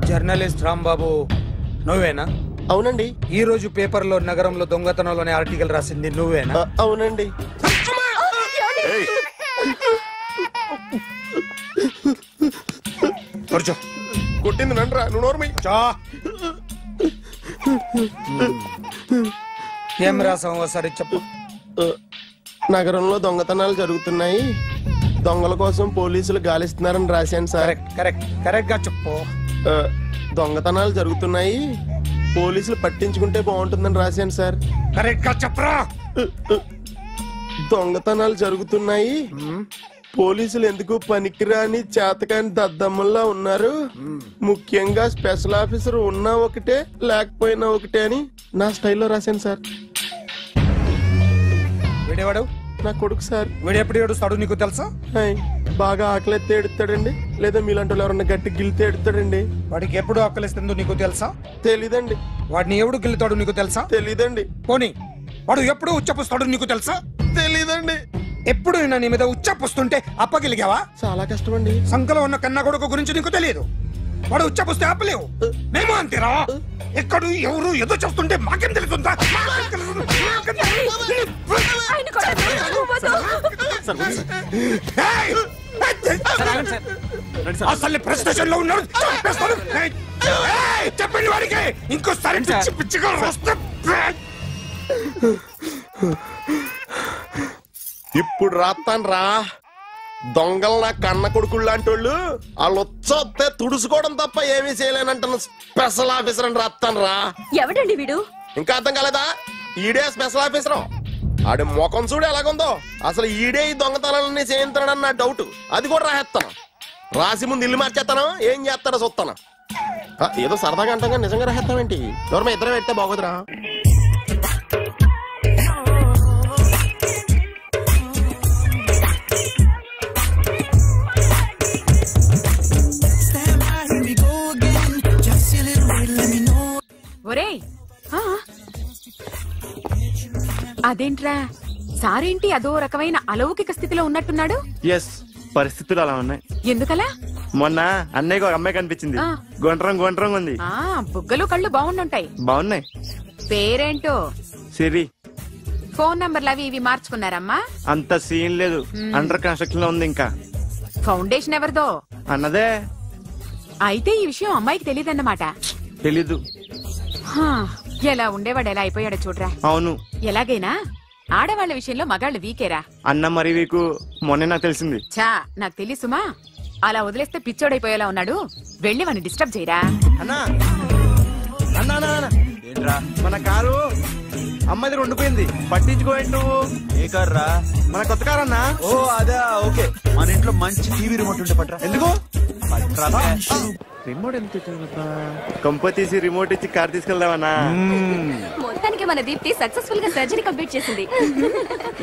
Journalist Rambabu నువ్వేనా? అవునండి. ఈ రోజు పేపర్ లో నగరంలో దొంగతనంలోనే ఆర్టికల్ రాసింది నువ్వేనా? అవునండి. కొట్టింది నండ్రా, నువ్వు నోర్మై. ఏం రాసావు ఒకసారి చెప్పు. నగరంలో దొంగతనాలు జరుగుతున్నాయి, దొంగల కోసం పోలీసులు గాలిస్తున్నారని రాశాను సార్. కరెక్ట్ గా చెప్పు. దొంగతనాలు జరుగుతున్నాయి, పోలీసులు పట్టించుకుంటే బాగుంటుందని రాశాను సార్. కరెక్ట్ గా చెప్పరా. దొంగతనాలు జరుగుతున్నాయి, పోలీసులు ఎందుకు పనికిరాని చేతకాని దద్దమ్మల్లా ఉన్నారు, ముఖ్యంగా స్పెషల్ ఆఫీసర్ ఉన్నా ఒకటే లేకపోయినా ఒకటే అని నా స్టైల్లో రాశాను సార్. వీడేవాడు? నా కొడుకు సార్. వీడు ఎప్పుడు ఏడుస్తాడు నీకు తెలుసా? బాగా ఆకలిస్తే ఎడుతాడండి, లేదా మీలాంటి వాళ్ళు ఎవరన్నా గట్టి గిల్లితే ఎడుతాడండి. వాడికి ఎప్పుడు ఆకలిస్తుందో నీకు తెలుసా? తెలీదండి. వాడిని ఎవడు గిల్లుతాడు నీకు తెలుసా? తెలీదండి. పోనీ వాడు ఎప్పుడు ఉచ్చపుస్తాడు నీకు తెలుసా? తెలీదండి. ఎప్పుడు నీ మీద ఉచ్చపుస్తుంటే అప్పగిలిగావా? చాలా కష్టమండి. సంకలో ఉన్న కన్నా కొడుకు గురించి నీకు తెలియదు. వాడు ఉచ్చపుస్తే ఆపలేవు. మేము అంతేరా. ఎక్కడు ఎవరు ఏదో చేస్తుంటే మాకేం తెలుస్తుందా? అసలు ప్రెస్టేషన్ లో ఉన్నాడు. చెప్పండి వాడికి ఇంకోసారి పిచ్చి పిచ్చిగా వస్తే. ఇప్పుడు రాత్తాను రా. దొంగలు నా కన్న కొడుకుళ్ళు లాంటి వాళ్ళు వాళ్ళు వచ్చొస్తే తుడుచుకోవడం తప్ప ఏమీ చేయలేనంటున్న స్పెషల్ ఆఫీసర్ అని రాత్తాను రా. ఎవడండి వీడు? ఇంకా అర్థం కాలేదా? ఈడే స్పెషల్ ఆఫీసర్. ఆడి ముఖం చూడు ఎలాగుందో. అసలు ఈడే ఈ దొంగతనాలన్నీ చేయించాడని నా డౌట్. అది కూడా రాసేస్తాను. రాసి ముందు ఇల్లు మార్చేస్తాను, ఏం చేస్తాడో చూస్తాను. ఏదో సరదాగా అంటాం, నిజంగా రాసేస్తామేంటి? ఎవరమ్మా ఇద్దరం పెడితే బాగోదురా. అదేంట్రా సారేంటి అదో రకమైన అలౌకిక స్థితిలో ఉన్నట్టున్నాడు? ఎస్, పరిస్థితులు అలా ఉన్నాయి. ఎందుకలా? మొన్న అన్నయ్యకు ఒక అమ్మాయి కనిపించింది. గుండ్రం ఉంది. బుగ్గలు కళ్ళు బాగుండుంటాయి. బాగున్నాయి. పేరేంటో? సిరి. ఫోన్ నంబర్లు అవి ఇవి మార్చుకున్నారమ్మా? అంత సీన్ లేదు, అండర్ కన్స్ట్రక్షన్ లో ఉంది. ఇంకా ఫౌండేషన్ ఎవరిదో అన్నదే. అయితే ఈ విషయం అమ్మాయికి తెలియదన్నమాట. తెలీదు. ఎలా ఉండేవాడు ఎలా అయిపోయాడో చూడరా. అవును. ఎలాగైనా ఆడవాళ్ల విషయంలో మగాళ్ళు వీకేరా. అన్న మరి వీకు మొన్నే నాకు తెలిసింది. చా నాకు తెలుసుమా. అలా వదిలేస్తే పిచ్చోడైపోయేలా ఉన్నాడు. వెళ్ళి వాడిని డిస్టర్బ్ చేయరా. అన్నా మన కారు అమ్మది ఉండిపోయింది, పట్టించుకోండి నువ్వు. ఏ కారు రా? మన కొత్త కారు అన్నా. ఓ అదే, ఓకే. మన ఇంట్లో మంచి టీవీ రిమోట్ ఉంటే పట్రా. ఎందుకు? రిమోట్ ఎంత కంప తీసి రిమోట్ ఇచ్చి కార్ తీసుకెళ్దామన్నా. మొత్తానికి మన దీప్తి సక్సెస్ఫుల్ గా సర్జరీ కంప్లీట్ చేసింది.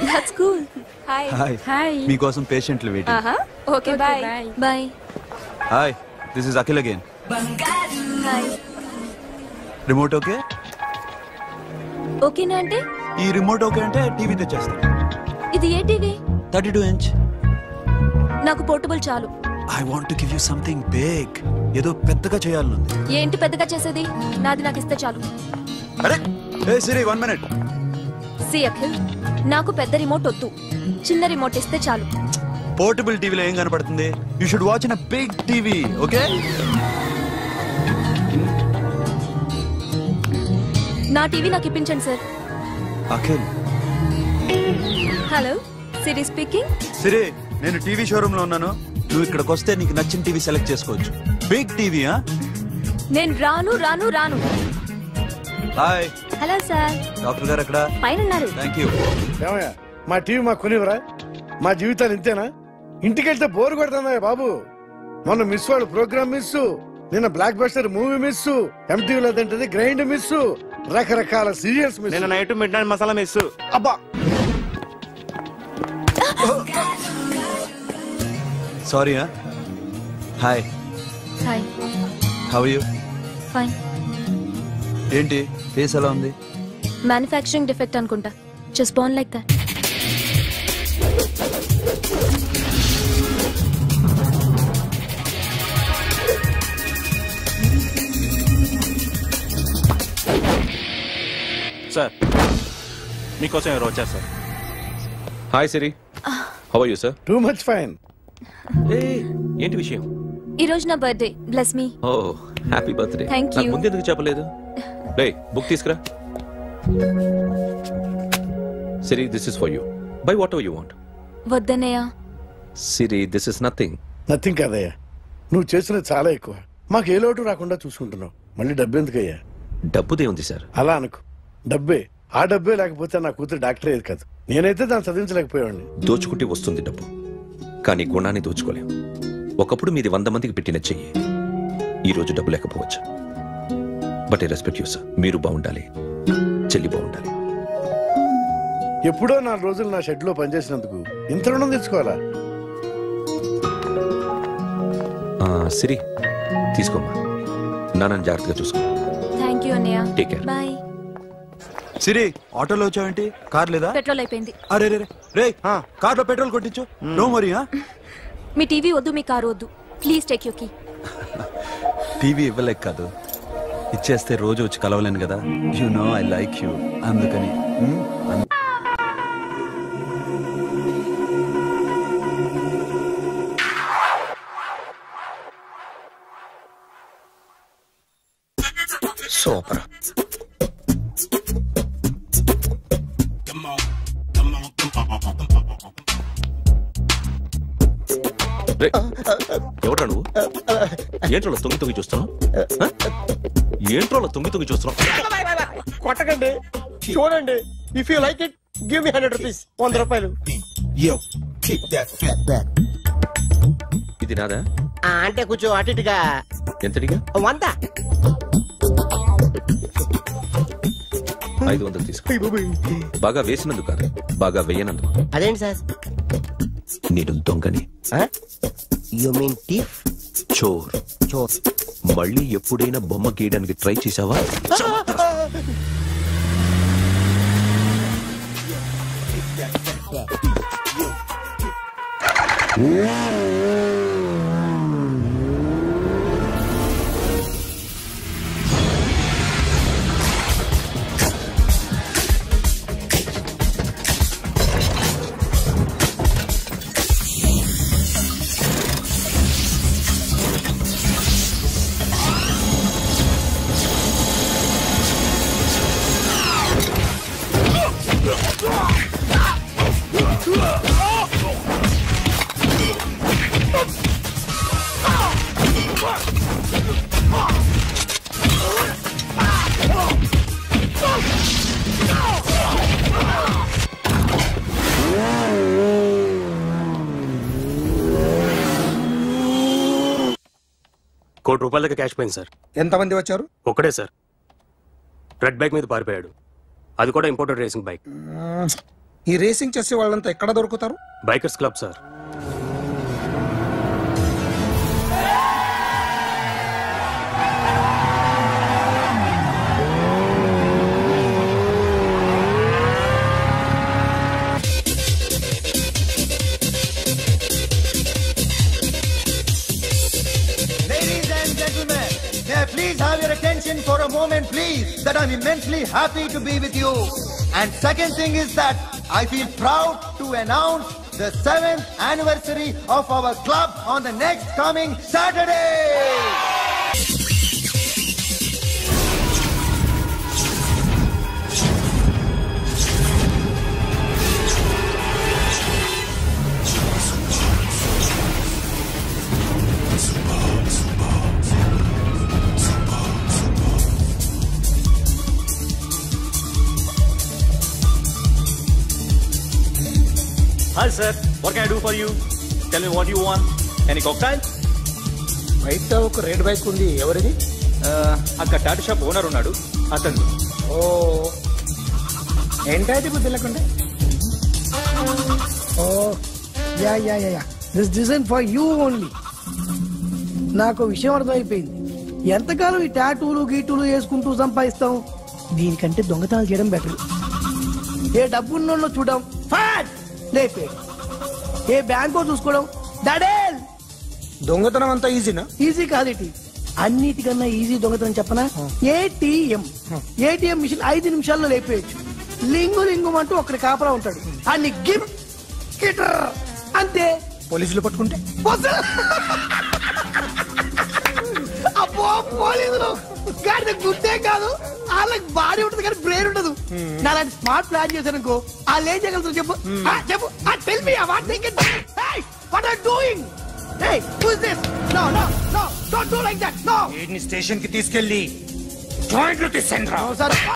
That's cool. హాయ్. హాయ్. మీకోసం పేషెంట్లు waiting. Okay by. By. Hi, this is Akhil again. Hi. Remote okay? ఓకేనా అంటే? ఈ రిమోట్ ఓకే అంటే టీవీ తెచ్చేస్తాను. ఇది ఏ టీవీ? 32 inch. నాకు పోర్టబుల్ చాలు. I want to give you something big. ఏదో పెద్దగా చేయాలనుంది. ఏంటి పెద్దగా చేసేది? నాది నాకు ఇస్తే చాలు. అరే ఏ సిరి, 1 minute. సి అఖిల్, నాకు పెద్ద రిమోట్ వద్దు, చిన్న రిమోట్ ఇస్తే చాలు. పోర్టబుల్ టీవీలో ఏం కనపడుతుంది? You should watch in a big TV, okay? నా టీవీ నాకు ఇప్పించండి సార్. అఖిల్. హలో, సిరి స్పీకింగ్. సిరి, నేను టీవీ షోరూమ్ లో ఉన్నాను. నువ్వు ఇక్కడికి వస్తే నీకు నచ్చిన టీవీ సెలెక్ట్ చేసుకోవచ్చు. Big TV. నేను రాను. హాయ్. Hello sir. డాక్టర్ గారు ఎక్కడ? పైన ఉన్నారు. Thank you. మా టీవీ మాకు కొనివరా? మా జీవితాలు ఇంతేనా? ఇంటికెళ్తే బోర్ కొడుతుందా బాబు? మొన్న మిస్ వాళ్ళు ప్రోగ్రామ్ మిస్, నిన్న బ్లాక్ బస్టర్ మూవీ మిస్, ఎంటీవీలో తింటది గ్రైండ్ మిస్, రకరకాల సీరియల్స్ మిస్. నిన్న night midnight masala miss. అబ్బా. Sorry. Hi. Hi. How are you? Fine. ఏంటి ఫేస్ ఎలా ఉంది? మ్యానుఫ్యాక్చరింగ్ డిఫెక్ట్ అనుకుంటా. Just born like that. Sir మీకోసం ఎవరు వచ్చారు sir? Hi Siri, how are you sir? Too much fine. ఏంటి విషయం? ఈ రోజు నా birthday. Bless me. Oh happy birthday. Thank you. నాకు ముందు ఎందుకు చెప్పలేదు? లే బుక్ తీసుకురా. Siri, this is for you. Buy whatever you want. వద్దన్నయ్య. Siri, this is nothing. Nothing కాదయ్యా, నువ్వు చేసినది చాలా ఎక్కువ. మాకు ఏ లోటు రాకుండా చూసుకుంటున్నావు. మళ్ళీ డబ్బు ఎందుకయ్యా? డబ్బుదే ఉంది సార్. అలా అనుకో, డబ్బే. ఆ డబ్బే లేకపోతే నా కూతురు డాక్టర్ అయ్యేది కాదు. నేనైతే దాన్ని చదివించలేకపోయాడిని. దోచుకుంటే వస్తుంది డబ్బు, కానీ గుణాన్ని దోచుకోలేం. ఒకప్పుడు మీది 100 మందికి పెట్టిన చెయ్యి, ఈ రోజు డబ్బు లేకపోవచ్చు. But I respect you sir. మీరు బాగుండాలి, చెల్లి బాగుండాలి. ఎప్పుడో 4 రోజులు నా షెడ్ లో పనిచేసినందుకు ఇంత రుణం తెచ్చుకోవాలా? సిరి, తీసుకోమ్మా. నాన్నని జాగ్రత్తగా చూసుకో. థ్యాంక్ యూ అన్నయ్య. Take care. బాయ్. సిరి, ఆటోలో వచ్చావేంటి? కార్ లేదా? పెట్రోల్ అయిపోయింది. అరే రే రే, కార్ లో పెట్రోల్ కొట్టించు. నో మరి. మీ టీవీ వద్దు, మీ కారు వద్దు. Please take your key. TV ఇవ్వలేక కాదు, ఇచ్చేస్తే రోజు వచ్చి కలవలేను కదా. You know I like you, అందుకని. సూపర్. ఎవడ్రా నువ్వు? ఏంట్రోలో తొంగి తొంగి చూస్తున్నావు? ఏంట్రోలో తొంగి తొంగి చూస్తున్నావు? కొట్టకండి, చూడండి. If you like it give me 100 rupees. 100 రూపాయలు. ఇది నాదా? అంటే కొంచెం అటు ఇటుగా. ఎంతడిగా? 100. 500 తీసుకో. బాగా వేసినందుకు కాదు, బాగా వేయనందుకు. అదేంటి సార్? నేను దొంగని. You mean thief? చోర్. చోర్. మళ్ళీ ఎప్పుడైనా బొమ్మ గీయడానికి ట్రై చేసావా? ₹1 కోటి క్యాష్ పోయింది సార్. ఎంతమంది వచ్చారు? ఒక్కడే సార్. రెడ్ బైక్ మీద పారిపోయాడు. అది కూడా ఇంపోర్టెడ్ రేసింగ్ బైక్. ఈ రేసింగ్ చేసే వాళ్ళంతా ఎక్కడ దొరుకుతారు? Bikers club sir. Please have your attention for a moment, please, that I'm immensely happy to be with you. And second thing is that I feel proud to announce the 7th anniversary of our club on the next coming Saturday. Hi sir, what can I do for you? Tell me what you want. Any cocktail? బయట ఒక red bike ఉంది, ఎవరిది? అక్కడ Tata shop owner ఉన్నాడు, అతను. ఓ ఏంటది బుద్ధి లేకుండా? Oh yeah yeah yeah this design for you only. నాకు విషయం అర్థమైపోయింది. ఎంతకాలం ఈ టాటూలు గీటూలు వేసుకుంటూ సంపాదిస్తాం? దీనికంటే దొంగతనాలు చేయడం బెటర్. ఏ డబ్బున్నోళ్ళు చూడడం ఫాట్ లేపే, ఏ బ్యాంకో చూసుకోవడం దడేల్. దొంగతనం అంతా ఈజీనా? ఈజీ కాదు. అన్నిటికన్నా ఈజీ దొంగతనం చెప్పనా? ఏటీఎం మిషన్ 5 నిమిషాల్లో లేపేయచ్చు. లింగు అంటూ ఒకటి కాపలా ఉంటాడు, అన్ని గిమ్ గిటర్ అంతే. పోలీసులు పట్టుకుంటే అబ్బో పోలీసులు గాడి గుర్తే కాదు, వాళ్ళకి బాడీ ఉంటుంది కానీ బ్రెయిన్ ఉండదు. నాలాంటి స్మార్ట్ ప్లాన్ చేశానుకో వాళ్ళు ఏం చేయగలుగుతారు చెప్పు? చెప్పు, tell me what they can. Hey what are doing? Hey who is this? No no no don't do like that. No station కి తీసుకెళ్ళి జాయింట్లు తీసేయండి రా.